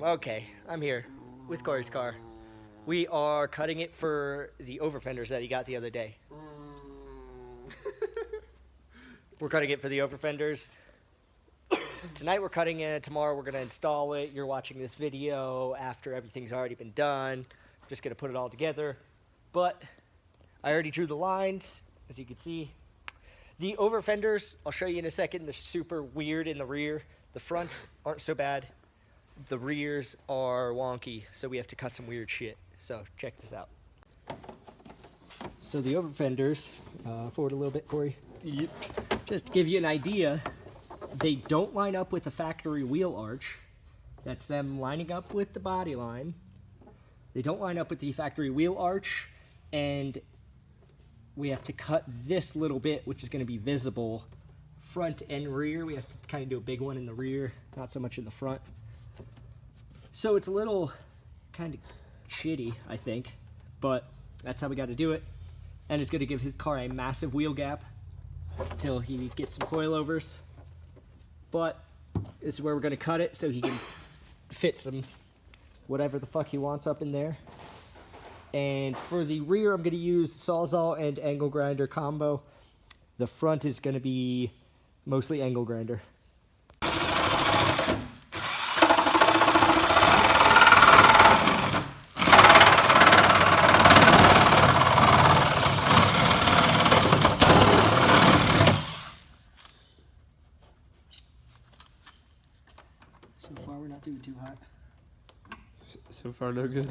Okay, I'm here with Cory's car. We are cutting it for the Overfenders that he got the other day. We're cutting it for the Overfenders. Tonight we're cutting it, tomorrow we're going to install it. You're watching this video after everything's already been done. I'm just going to put it all together. But I already drew the lines, as you can see. The Overfenders, I'll show you in a second, they're super weird in the rear. The fronts aren't so bad. The rears are wonky, so we have to cut some weird shit. So check this out. So the Overfenders, forward a little bit, Cory. Yep. Just to give you an idea, they don't line up with the factory wheel arch. That's them lining up with the body line. They don't line up with the factory wheel arch, and we have to cut this little bit, which is going to be visible front and rear. We have to kind of do a big one in the rear, not so much in the front. So it's a little kind of shitty, I think, but that's how we got to do it. And it's going to give his car a massive wheel gap until he gets some coilovers. But this is where we're going to cut it so he can fit some whatever the fuck he wants up in there. And for the rear, I'm going to use Sawzall and angle grinder combo. The front is going to be mostly angle grinder. So far, we're not doing too hot. So far, no good.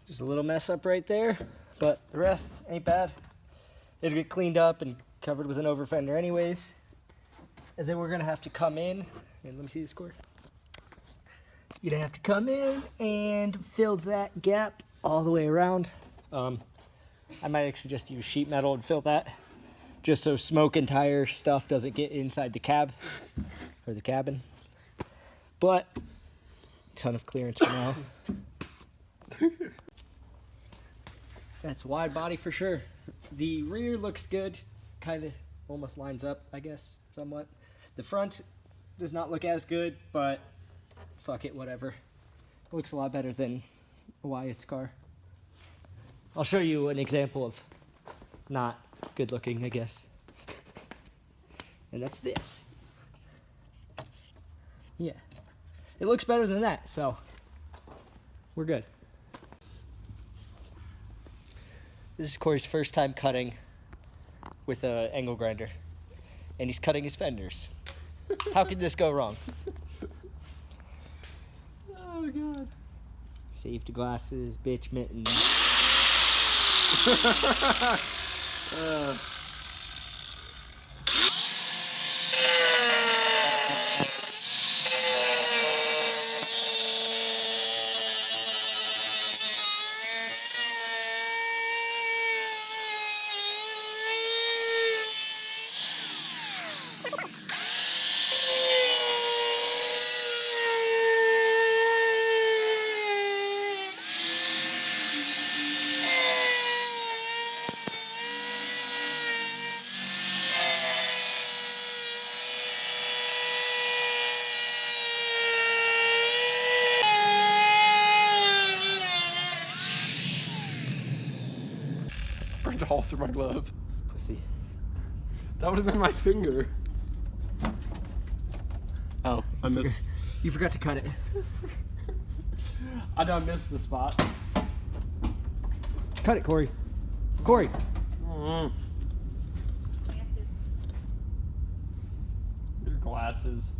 Just a little mess up right there, but the rest ain't bad. It'll get cleaned up and covered with an Overfender anyways. And then we're gonna have to come in, and let me see the score. You're gonna have to come in and fill that gap all the way around. I might actually just use sheet metal and fill that, just so smoke and tire stuff doesn't get inside the cab, or the cabin. But, ton of clearance for now. That's wide body for sure. The rear looks good, kind of almost lines up, I guess, somewhat. The front does not look as good, but fuck it, whatever. It looks a lot better than Wyatt's car. I'll show you an example of not good looking, I guess. And that's this. Yeah. It looks better than that, so we're good. This is Cory's first time cutting with an angle grinder, and he's cutting his fenders. How could this go wrong? Oh, God. Safety glasses, bitch mittens. Burned a hole through my glove. Pussy. That would have been my finger. Oh, I missed. You forgot to cut it. I done missed the spot. Cut it, Cory. Cory. Your glasses.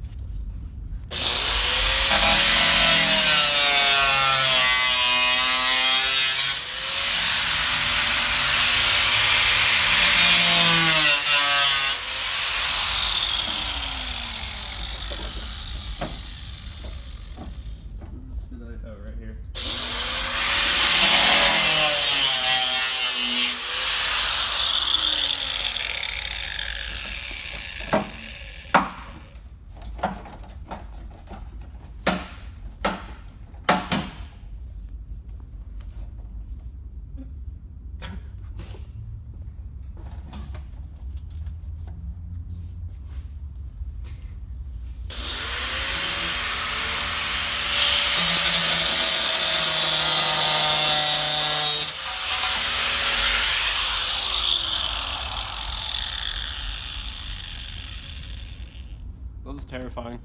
terrifying.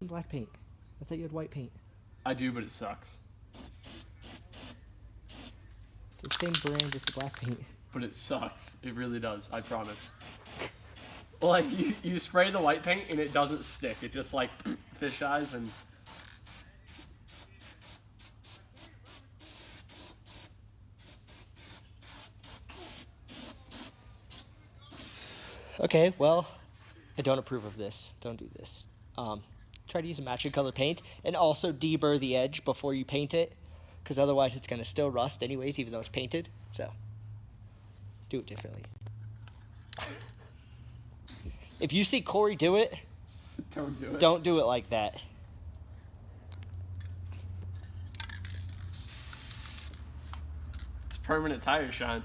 Black paint. I thought you had white paint. I do, but it sucks. It's the same brand as the black paint. But it sucks. It really does. I promise. Like, you spray the white paint and it doesn't stick. It just, like, fish eyes and... Okay, well, I don't approve of this. Don't do this. Try to use a matching color paint, and also deburr the edge before you paint it, because otherwise it's going to still rust anyways, even though it's painted. So, do it differently. If you see Cory do it, Don't do it. don't do it like that. It's permanent tire shine.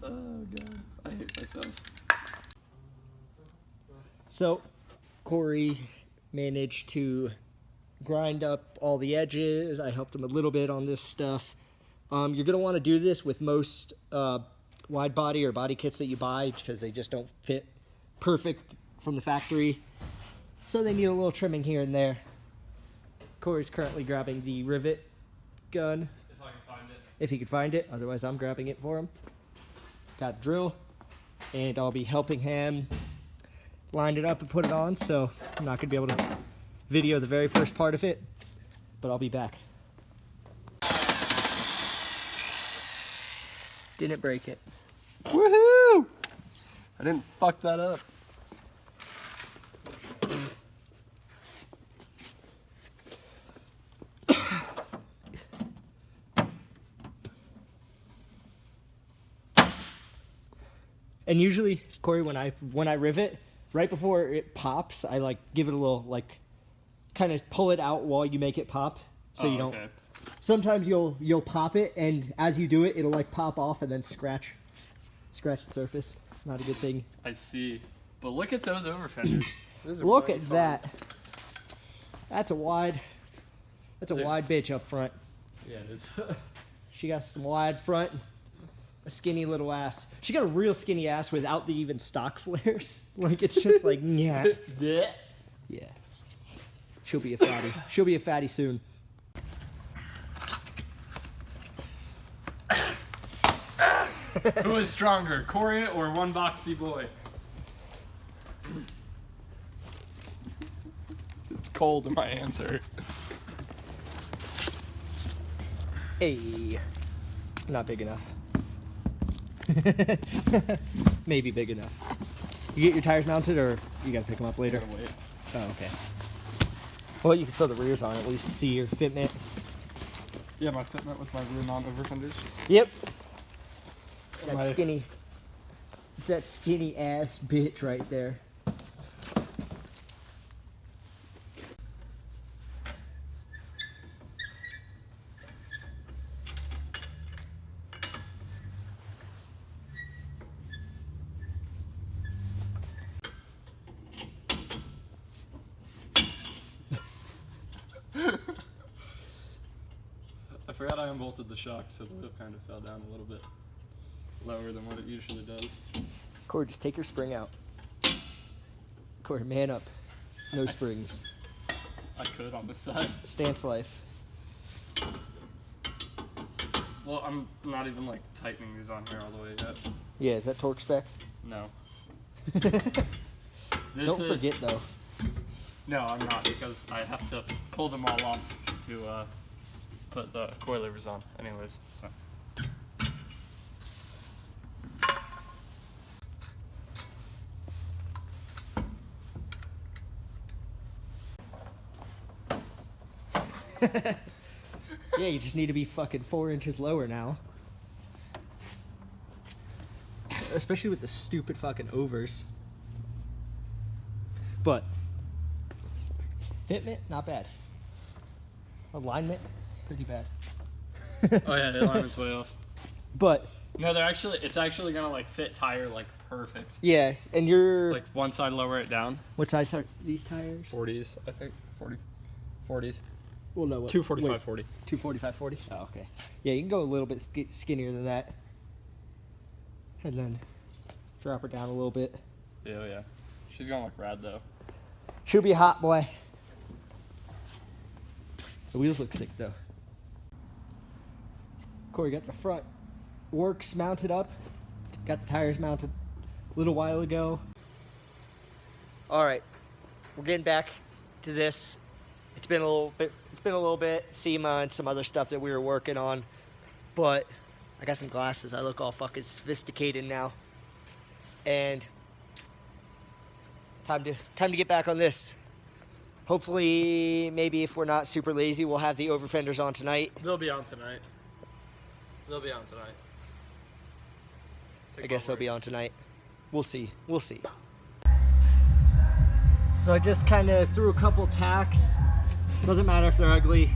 Oh, God. I hate myself. So, Cory managed to grind up all the edges. I helped him a little bit on this stuff. You're going to want to do this with most wide body or body kits that you buy because they just don't fit perfect from the factory. So they need a little trimming here and there. Cory's currently grabbing the rivet gun. If I can find it. If he can find it. Otherwise, I'm grabbing it for him. Got a drill. And I'll be helping him line it up and put it on. So I'm not going to be able to video the very first part of it. But I'll be back. Didn't break it. Woohoo! I didn't fuck that up. And usually, Cory, when I rivet, right before it pops, I like give it a little like kind of pull it out while you make it pop, so you don't. Okay. Sometimes you'll pop it, and as you do it, it'll like pop off and then scratch the surface. Not a good thing. I see. But look at those overfenders. Those are Look really at fun. that. That's a wide. That's a Is it- wide bitch up front. Yeah, it is. She got some wide front, a skinny little ass. She got a real skinny ass without the even stock flares. Like it's just like yeah. Yeah. Yeah. She'll be a fatty. She'll be a fatty soon. Who is stronger, Cory or one boxy boy? It's cold in my answer. Hey. Not big enough. Maybe big enough. You get your tires mounted or you gotta pick them up later? Wait. Oh, okay. Well, you can throw the rears on, at least see your fitment. Yeah, my fitment with my rear mount overfenders. Yep. My- That skinny ass bitch right there. I forgot I unbolted the shock, so the wheel kind of fell down a little bit lower than what it usually does. Cory, just take your spring out. Cory, man up. No springs. I could on this side. Stance life. Well, I'm not even like tightening these on here all the way yet. Yeah, is that torque spec? No. Don't forget though. No, I'm not, because I have to pull them all off to put the coilovers on. Anyways, so. Yeah, you just need to be fucking 4 inches lower now. Especially with the stupid fucking overs. But fitment, not bad. Alignment, pretty bad. Oh yeah, the alignment's way off. But No, it's actually gonna like fit tire like perfect. yeah, and you're Like one side lower it down. what size are these tires? 40s, I think. 40s. Well, no, what? 245, 40. 245, 40. Oh, okay. Yeah, you can go a little bit skinnier than that. and then drop her down a little bit. Yeah, yeah. She's gonna look rad though. She'll be a hot boy. The wheels look sick though. Cory got the front works mounted up. Got the tires mounted a little while ago. All right, we're getting back to this. It's been a little bit, SEMA and some other stuff that we were working on, but I got some glasses. I look all fucking sophisticated now, and time to get back on this. Hopefully, maybe if we're not super lazy, we'll have the Overfenders on tonight. They'll be on tonight. I guess they'll be on tonight. We'll see. We'll see. So I just kind of threw a couple tacks. Doesn't matter if they're ugly.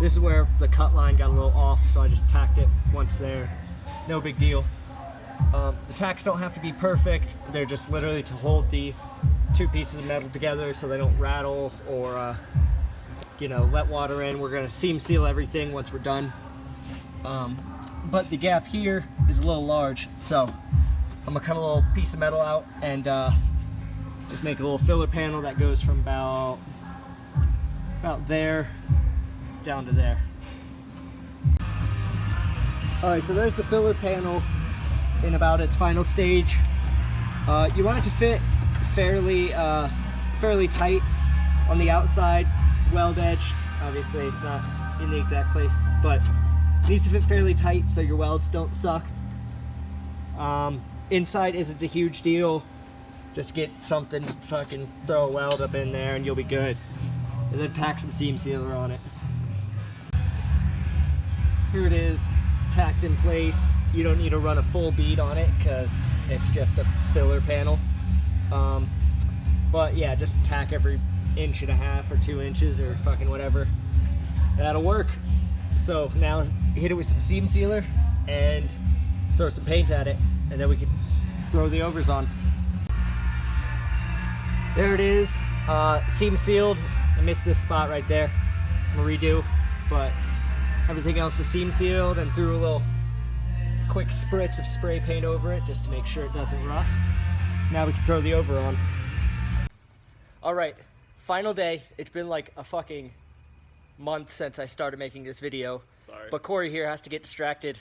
This is where the cut line got a little off, so I just tacked it once there. No big deal. The tacks don't have to be perfect. They're just literally to hold the two pieces of metal together so they don't rattle or let water in. We're gonna seam seal everything once we're done. But the gap here is a little large, so I'm gonna cut a little piece of metal out and just make a little filler panel that goes from about there down to there. All right, so there's the filler panel in about its final stage. You want it to fit fairly tight on the outside weld edge. Obviously, it's not in the exact place, but it needs to fit fairly tight so your welds don't suck. Inside isn't a huge deal. Just get something, fucking throw a weld up in there and you'll be good. And then pack some seam sealer on it. Here it is, tacked in place. You don't need to run a full bead on it because it's just a filler panel. But yeah, just tack every 1.5 or 2 inches or fucking whatever. That'll work. So now hit it with some seam sealer and throw some paint at it, and then we can throw the overs on. There it is, seam sealed. I missed this spot right there. I'm gonna redo, but everything else is seam sealed, and threw a little quick spritz of spray paint over it just to make sure it doesn't rust. Now we can throw the over on. All right, final day. It's been like a fucking month since I started making this video. Sorry. But Cory here has to get distracted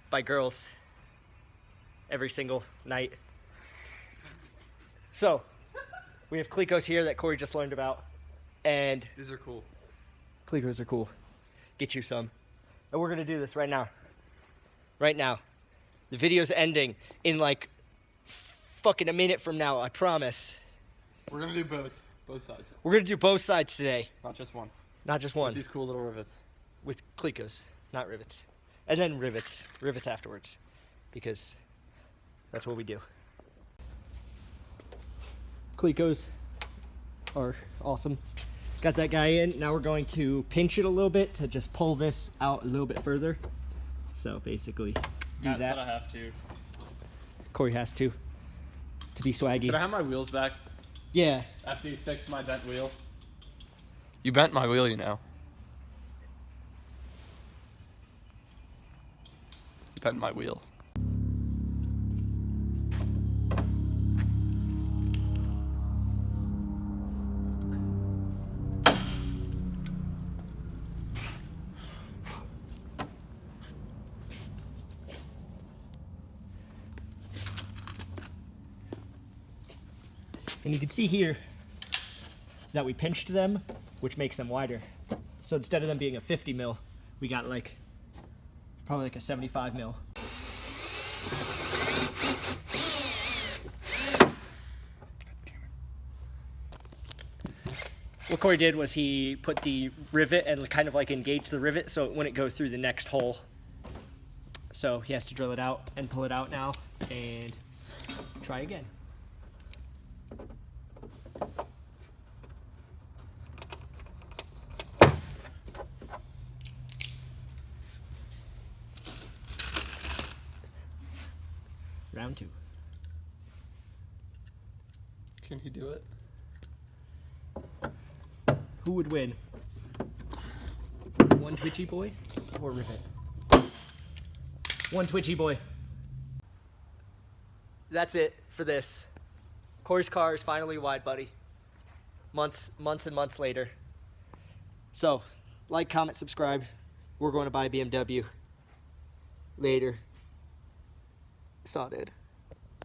by girls every single night. So, we have Clicos here that Cory just learned about. And These are cool. Clicos are cool. Get you some. And we're gonna do this right now. Right now. The video's ending in like fucking a minute from now, I promise. We're gonna do both sides. We're gonna do both sides today. Not just one. Not just one. With these cool little rivets. With Clicos, not rivets. And then rivets. Rivets afterwards. Because that's what we do. Clicos are awesome. Got that guy in. Now we're going to pinch it a little bit to just pull this out a little bit further. So basically, do Matt that. said I have to. Cory has to be swaggy. Should I have my wheels back Yeah. after you fix my bent wheel? You bent my wheel, you know. You bent my wheel. And you can see here that we pinched them, which makes them wider. So instead of them being a 50 mil, we got like probably like a 75 mil. What Cory did was he put the rivet and kind of like engaged the rivet so it wouldn't go through the next hole. So he has to drill it out and pull it out now and try again. Round 2. Can he do it? Who would win? One twitchy boy or rivet? One twitchy boy. that's it for this. Cory's car is finally wide, buddy. Months and months later. So, like, comment, subscribe. We're going to buy a BMW later. Saw did.